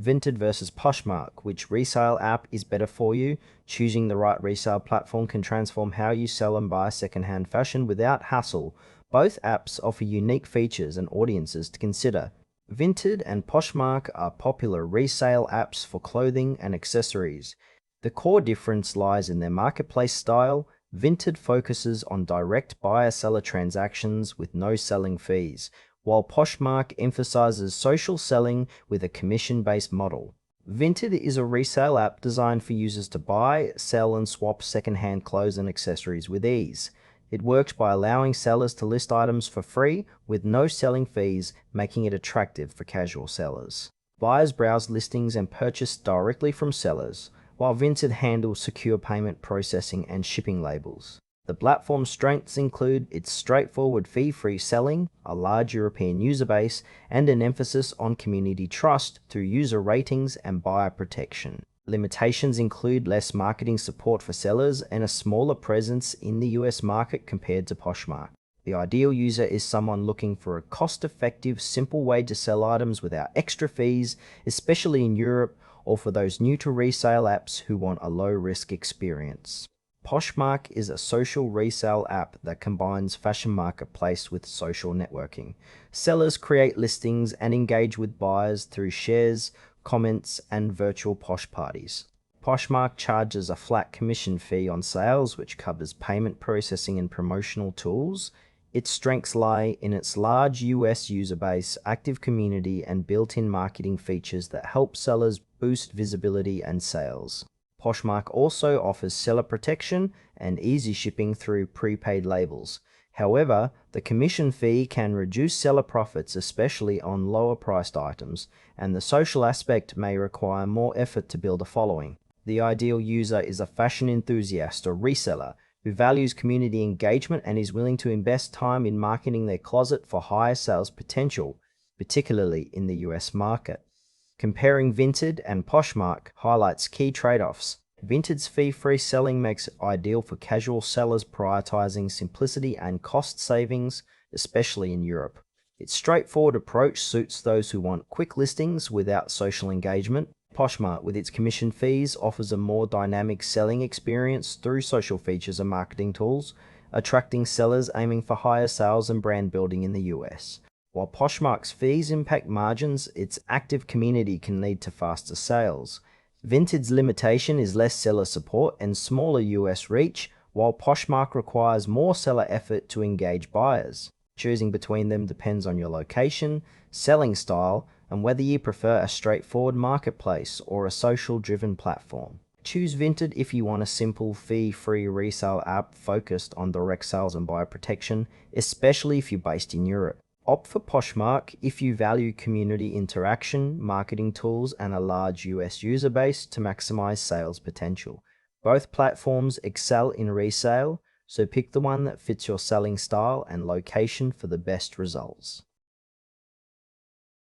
Vinted versus Poshmark. Which resale app is better for you? Choosing the right resale platform can transform how you sell and buy secondhand fashion without hassle. Both apps offer unique features and audiences to consider. Vinted and Poshmark are popular resale apps for clothing and accessories. The core difference lies in their marketplace style. Vinted focuses on direct buyer-seller transactions with no selling fees, while Poshmark emphasizes social selling with a commission-based model. Vinted is a resale app designed for users to buy, sell, and swap secondhand clothes and accessories with ease. It works by allowing sellers to list items for free with no selling fees, making it attractive for casual sellers. Buyers browse listings and purchase directly from sellers, while Vinted handles secure payment processing and shipping labels. The platform's strengths include its straightforward fee-free selling, a large European user base, and an emphasis on community trust through user ratings and buyer protection. Limitations include less marketing support for sellers and a smaller presence in the US market compared to Poshmark. The ideal user is someone looking for a cost-effective, simple way to sell items without extra fees, especially in Europe, or for those new to resale apps who want a low-risk experience. Poshmark is a social resale app that combines fashion marketplace with social networking. Sellers create listings and engage with buyers through shares, comments, and virtual Posh parties. Poshmark charges a flat commission fee on sales, which covers payment processing and promotional tools. Its strengths lie in its large US user base, active community, and built-in marketing features that help sellers boost visibility and sales. Poshmark also offers seller protection and easy shipping through prepaid labels. However, the commission fee can reduce seller profits, especially on lower-priced items, and the social aspect may require more effort to build a following. The ideal user is a fashion enthusiast or reseller who values community engagement and is willing to invest time in marketing their closet for higher sales potential, particularly in the US market. Comparing Vinted and Poshmark highlights key trade-offs. Vinted's fee-free selling makes it ideal for casual sellers prioritizing simplicity and cost savings, especially in Europe. Its straightforward approach suits those who want quick listings without social engagement. Poshmark, with its commission fees, offers a more dynamic selling experience through social features and marketing tools, attracting sellers aiming for higher sales and brand building in the US. While Poshmark's fees impact margins, its active community can lead to faster sales. Vinted's limitation is less seller support and smaller US reach, while Poshmark requires more seller effort to engage buyers. Choosing between them depends on your location, selling style, and whether you prefer a straightforward marketplace or a social-driven platform. Choose Vinted if you want a simple, fee-free resale app focused on direct sales and buyer protection, especially if you're based in Europe. Opt for Poshmark if you value community interaction, marketing tools, and a large US user base to maximize sales potential. Both platforms excel in resale, so pick the one that fits your selling style and location for the best results.